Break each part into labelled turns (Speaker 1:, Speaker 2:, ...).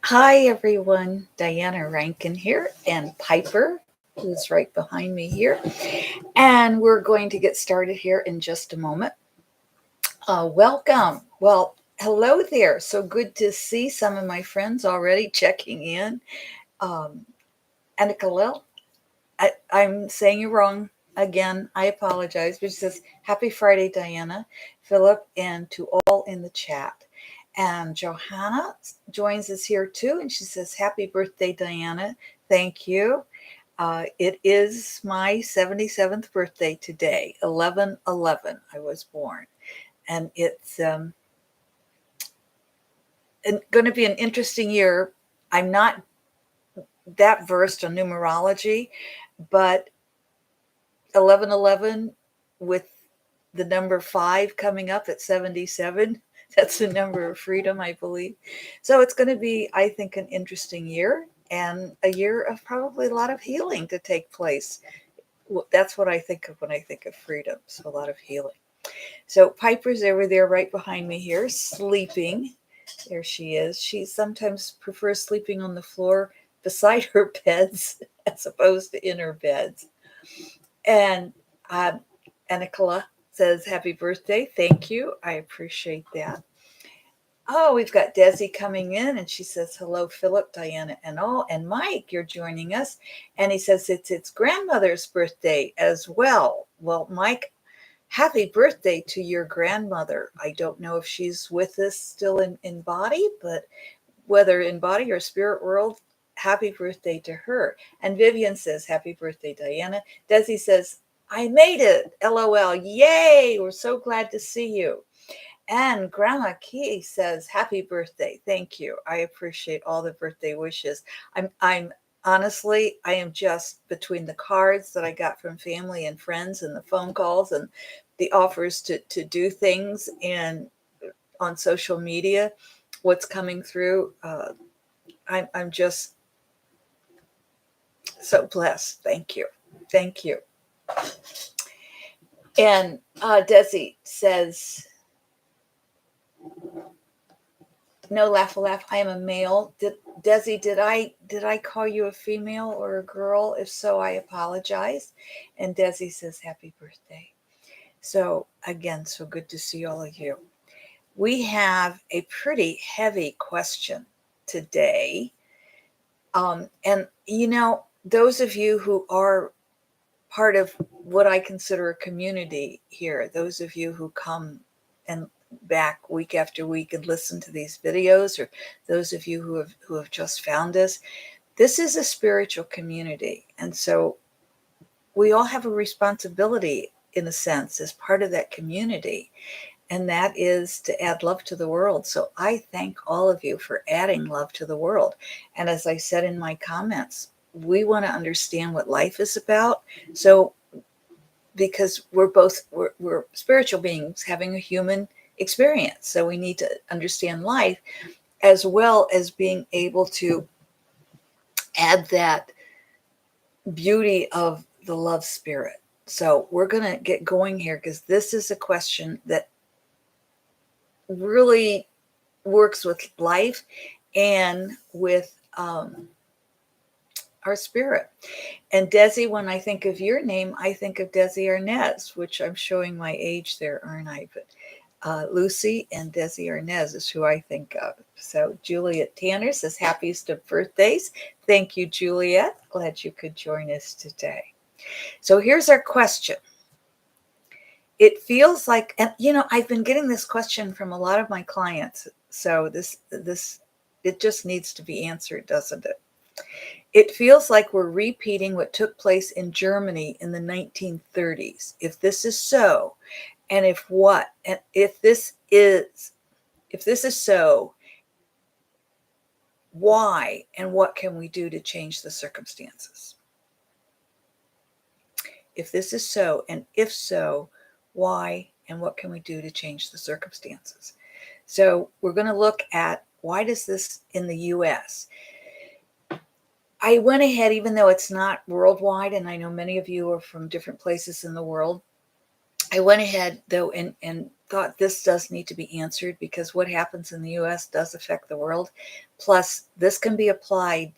Speaker 1: Hi, everyone. Diana Rankin here, and Piper, who's right behind me here. And we're going to get started here in just a moment. Welcome. Well, hello there. So good to see some of my friends already checking in. Um, and Khalil, I'm saying you wrong again. I apologize. But it says, Happy Friday, Diana, Phillip, and to all in the chat. And Johanna joins us here too, and she says, Happy birthday, Diana. Thank you. It is my 77th birthday today, 11/11. I was born. And it's going to be an interesting year. I'm not that versed on numerology, but 11/11 with the number 5 coming up at 77. That's the number of freedom, I believe. So it's going to be, I think, an interesting year and a year of probably a lot of healing to take place. Well, that's what I think of when I think of freedom. So a lot of healing. So Piper's over there right behind me here, sleeping. There she is. She sometimes prefers sleeping on the floor beside her beds as opposed to in her beds. And Nicola says, Happy birthday. Thank you. I appreciate that. Oh, we've got Desi coming in, and she says, Hello, Philip, Diana, and all. And Mike, you're joining us. And he says, It's its grandmother's birthday as well. Well, Mike, happy birthday to your grandmother. I don't know if she's with us still in body, but whether in body or spirit world, happy birthday to her. And Vivian says, Happy birthday, Diana. Desi says, I made it. LOL. Yay. We're so glad to see you. And Grandma Key says, Happy birthday. Thank you. I appreciate all the birthday wishes. I'm honestly, I am just between the cards that I got from family and friends and the phone calls and the offers to do things and on social media, what's coming through. I'm just so blessed. Thank you. Thank you. And Desi says, no, laugh. I am a male. Desi, did I call you a female or a girl? If so, I apologize. And Desi says, Happy birthday. So again, so good to see all of you. We have a pretty heavy question today. And those of you who are part of what I consider a community here, those of you who come and back week after week and listen to these videos, or those of you who have just found us, this is a spiritual community. And so we all have a responsibility, in a sense, as part of that community. And that is to add love to the world. So I thank all of you for adding love to the world. And as I said in my comments, we want to understand what life is about. So because we're spiritual beings having a human experience. So we need to understand life as well as being able to add that beauty of the love spirit. So we're going to get going here because this is a question that really works with life and with our spirit. And Desi, when I think of your name, I think of Desi Arnaz, which I'm showing my age there, aren't I? But Lucy and Desi Arnaz is who I think of. So Juliet Tanner says, happiest of birthdays. Thank you, Juliet. Glad you could join us today. So here's our question. It feels like, and I've been getting this question from a lot of my clients. So this it just needs to be answered, doesn't it? It feels like we're repeating what took place in Germany in the 1930s. If this is so, and if this is so, why and what can we do to change the circumstances? If this is so, and if so, why and what can we do to change the circumstances? So we're going to look at why does this in the U.S. I went ahead, even though it's not worldwide, and I know many of you are from different places in the world, I went ahead, though, and thought this does need to be answered because what happens in the US does affect the world. Plus, this can be applied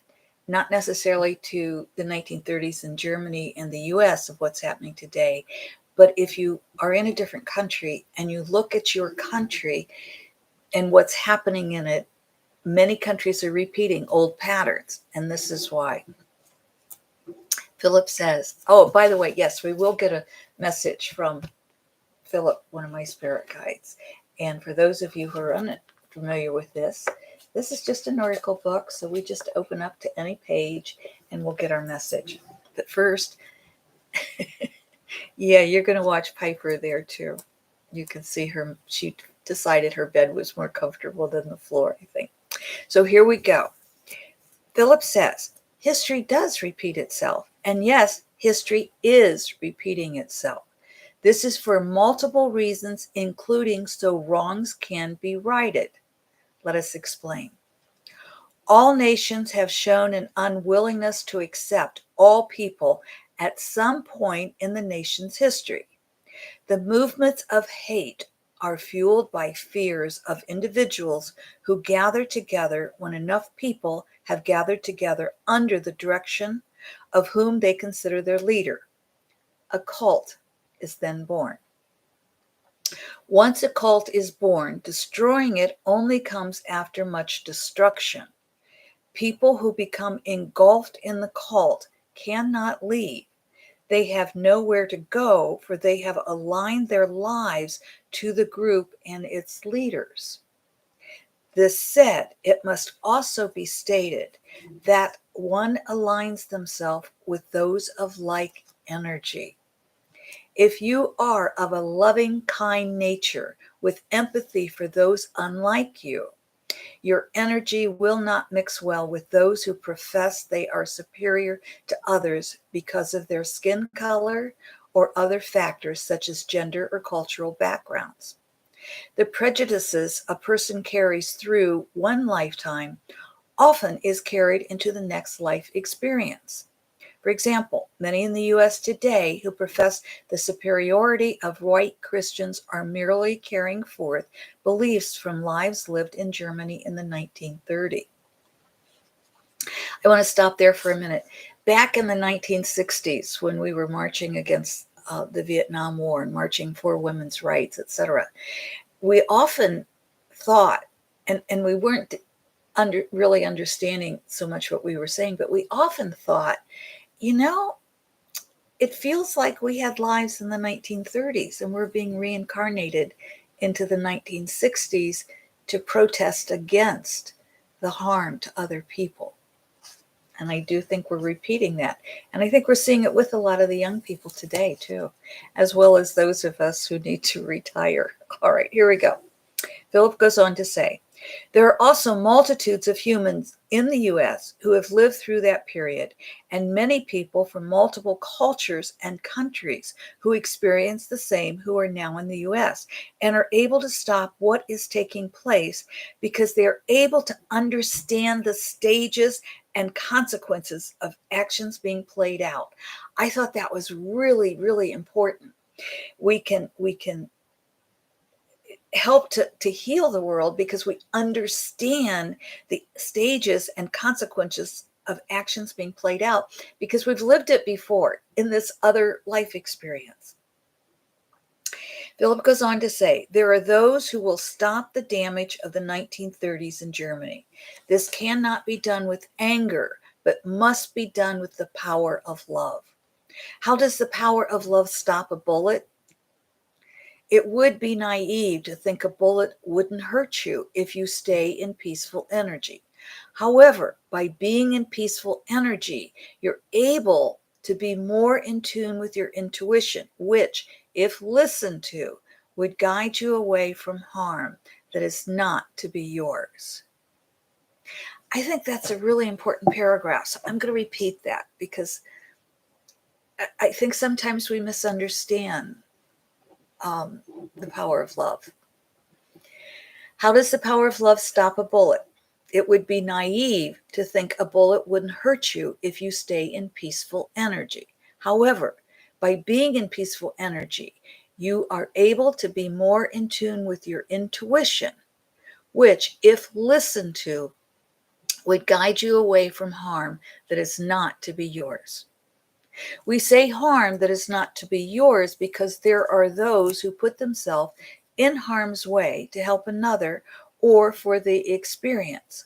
Speaker 1: not necessarily to the 1930s in Germany and the US of what's happening today, but if you are in a different country and you look at your country and what's happening in it, many countries are repeating old patterns, and this is why. Phillip says, oh, by the way, yes, we will get a message from Phillip, one of my spirit guides. And for those of you who are unfamiliar with this is just an oracle book, so we just open up to any page and we'll get our message. But first, yeah, you're going to watch Piper there too. You can see her, she decided her bed was more comfortable than the floor, I think. So here we go. Phillip says, history does repeat itself. And yes, history is repeating itself. This is for multiple reasons, including so wrongs can be righted. Let us explain. All nations have shown an unwillingness to accept all people at some point in the nation's history. The movements of hate are fueled by fears of individuals who gather together when enough people have gathered together under the direction of whom they consider their leader. A cult is then born. Once a cult is born, destroying it only comes after much destruction. People who become engulfed in the cult cannot leave. They have nowhere to go, for they have aligned their lives to the group and its leaders. This said, it must also be stated that one aligns themselves with those of like energy. If you are of a loving, kind nature with empathy for those unlike you, your energy will not mix well with those who profess they are superior to others because of their skin color or other factors such as gender or cultural backgrounds. The prejudices a person carries through one lifetime often is carried into the next life experience. For example, many in the US today who profess the superiority of white Christians are merely carrying forth beliefs from lives lived in Germany in the 1930s. I want to stop there for a minute. Back in the 1960s, when we were marching against the Vietnam War and marching for women's rights, etc., we often thought, and we weren't really understanding so much what we were saying, but we often thought, you know, it feels like we had lives in the 1930s and we're being reincarnated into the 1960s to protest against the harm to other people. And I do think we're repeating that. And I think we're seeing it with a lot of the young people today, too, as well as those of us who need to retire. All right, here we go. Phillip goes on to say, there are also multitudes of humans in the US who have lived through that period, and many people from multiple cultures and countries who experience the same who are now in the US and are able to stop what is taking place because they are able to understand the stages and consequences of actions being played out. I thought that was really, really important. We can help to heal the world because we understand the stages and consequences of actions being played out because we've lived it before in this other life experience. Phillip goes on to say, there are those who will stop the damage of the 1930s in Germany. This cannot be done with anger, but must be done with the power of love. How does the power of love stop a bullet? It would be naive to think a bullet wouldn't hurt you if you stay in peaceful energy. However, by being in peaceful energy, you're able to be more in tune with your intuition, which, if listened to, would guide you away from harm that is not to be yours. I think that's a really important paragraph. So I'm going to repeat that because I think sometimes we misunderstand the power of love. How does the power of love stop a bullet? It would be naive to think a bullet wouldn't hurt you if you stay in peaceful energy. However, by being in peaceful energy, You are able to be more in tune with your intuition, which, if listened to, would guide you away from harm that is not to be yours. We say harm that is not to be yours because there are those who put themselves in harm's way to help another or for the experience.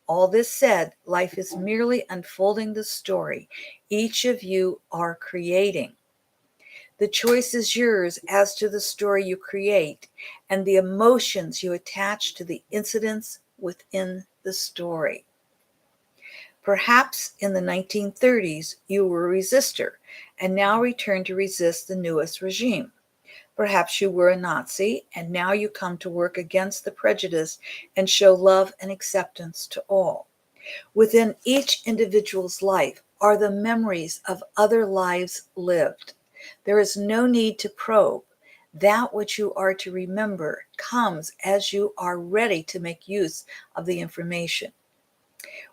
Speaker 1: All this said, life is merely unfolding the story each of you are creating. The choice is yours as to the story you create and the emotions you attach to the incidents within the story. Perhaps in the 1930s you were a resistor and now return to resist the newest regime. Perhaps you were a Nazi and now you come to work against the prejudice and show love and acceptance to all. Within each individual's life are the memories of other lives lived. There is no need to probe. That which you are to remember comes as you are ready to make use of the information.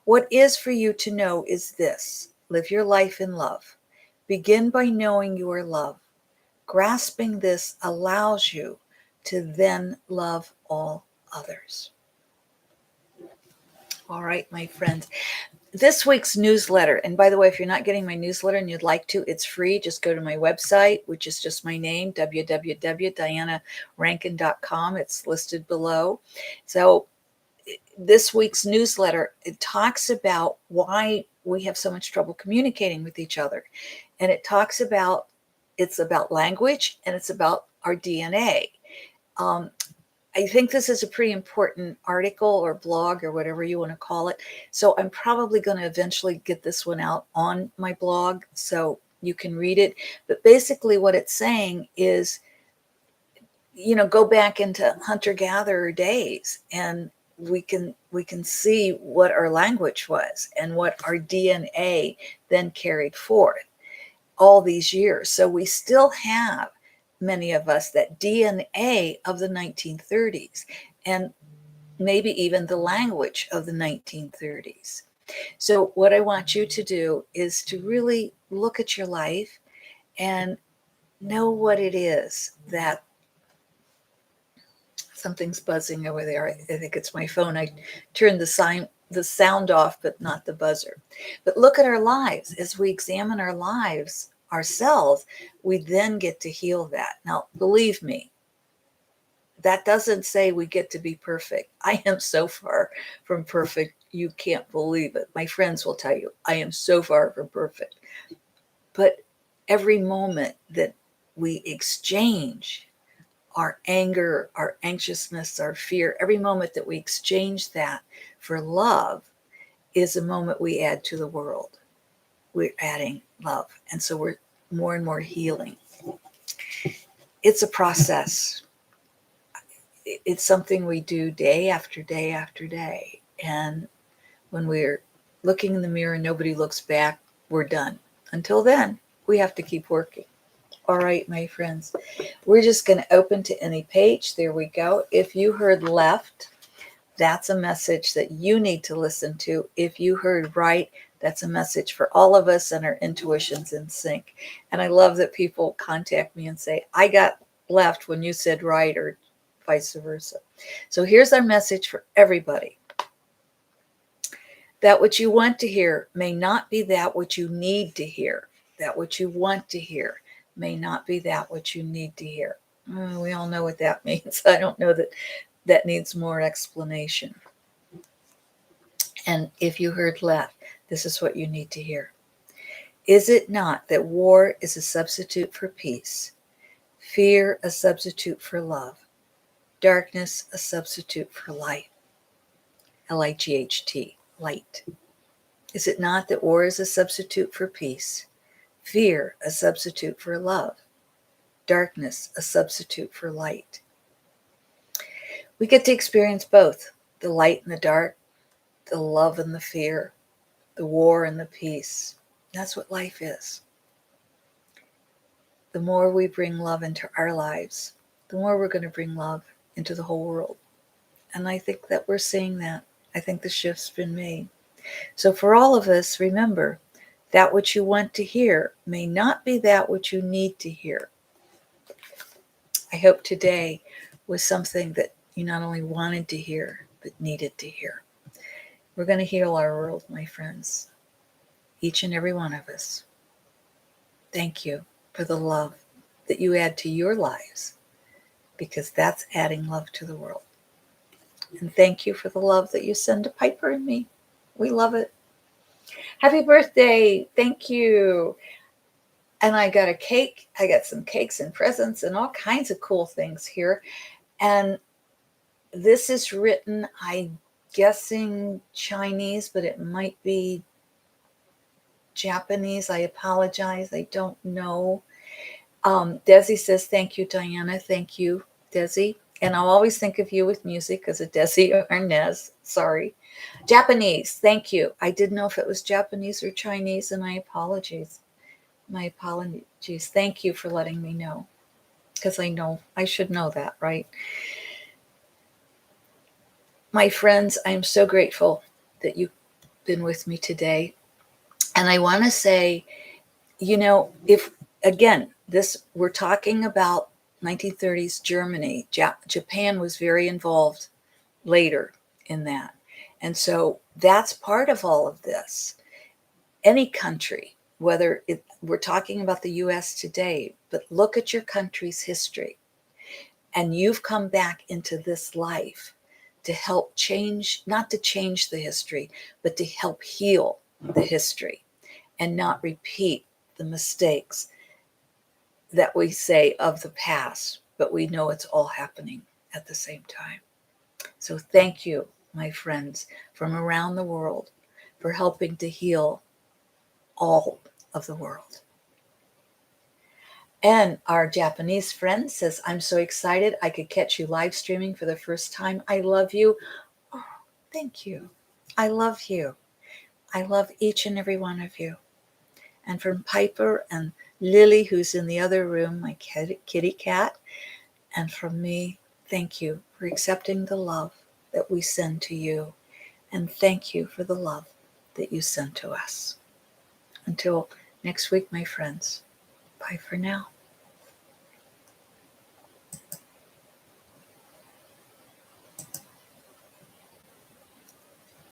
Speaker 1: What is for you to know is this: live your life in love. Begin by knowing you are love. Grasping this allows you to then love all others. All right, my friends. This week's newsletter, and by the way, if you're not getting my newsletter and you'd like to, it's free. Just go to my website, which is just my name, www.dianarankin.com. It's listed below. So this week's newsletter, it talks about why we have so much trouble communicating with each other. And it's about language, and it's about our DNA. I think this is a pretty important article or blog or whatever you want to call it. So I'm probably going to eventually get this one out on my blog so you can read it. But basically what it's saying is, go back into hunter-gatherer days and we can see what our language was and what our DNA then carried forth all these years. So we still have, many of us, that DNA of the 1930s and maybe even the language of the 1930s. So what I want you to do is to really look at your life and know what it is that something's buzzing over there. I think it's my phone. I turned the sound off, but not the buzzer. But look at our lives. As we examine our lives ourselves, we then get to heal that. Now, believe me, that doesn't say we get to be perfect. I am so far from perfect, you can't believe it. My friends will tell you, I am so far from perfect. But every moment that we exchange our anger, our anxiousness, our fear, every moment that we exchange that for love is a moment we add to the world. We're adding love. And so we're more and more healing. It's a process. It's something we do day after day after day. And when we're looking in the mirror and nobody looks back, we're done. Until then, we have to keep working. All right, my friends, we're just going to open to any page. There we go. If you heard left, that's a message that you need to listen to. If you heard right, that's a message for all of us and our intuitions in sync. And I love that people contact me and say, I got left when you said right, or vice versa. So here's our message for everybody. That what you want to hear may not be that what you need to hear. That what you want to hear may not be that what you need to hear. We all know what that means. I don't know that needs more explanation. And if you heard left, this is what you need to hear. Is it not that war is a substitute for peace, fear a substitute for love, darkness a substitute for light? L-I-G-H-T, light. Is it not that war is a substitute for peace, fear a substitute for love, darkness a substitute for light? We get to experience both, the light and the dark, the love and the fear, the war and the peace. That's what life is. The more we bring love into our lives, the more we're going to bring love into the whole world. And I think that we're seeing that. I think the shift's been made. So for all of us, remember, that which you want to hear may not be that which you need to hear. I hope today was something that you not only wanted to hear, but needed to hear. We're going to heal our world, my friends, each and every one of us. Thank you for the love that you add to your lives, because that's adding love to the world. And thank you for the love that you send to Piper and me. We love it. Happy birthday. Thank you. And I got a cake. I got some cakes and presents and all kinds of cool things here. And this is written, I'm guessing Chinese, but it might be Japanese. I apologize. I don't know. Desi says, thank you, Diana. Thank you, Desi. And I'll always think of you with music as a Desi or Nez. Sorry. Japanese. Thank you. I didn't know if it was Japanese or Chinese, and I apologize. My apologies. Thank you for letting me know, because I should know that, right? My friends, I'm so grateful that you've been with me today. And I want to say, if again, we're talking about 1930s Germany, Japan was very involved later in that. And so that's part of all of this. Any country, we're talking about the US today, but look at your country's history. And you've come back into this life to help change, not to change the history, but to help heal the history and not repeat the mistakes that we say of the past, but we know it's all happening at the same time. So thank you, my friends from around the world, for helping to heal all of the world. And our Japanese friend says, I'm so excited I could catch you live streaming for the first time. I love you. Oh, thank you. I love you. I love each and every one of you. And from Piper and Lily, who's in the other room, my kitty cat, and from me, thank you for accepting the love that we send to you. And thank you for the love that you send to us. Until next week, my friends, bye for now.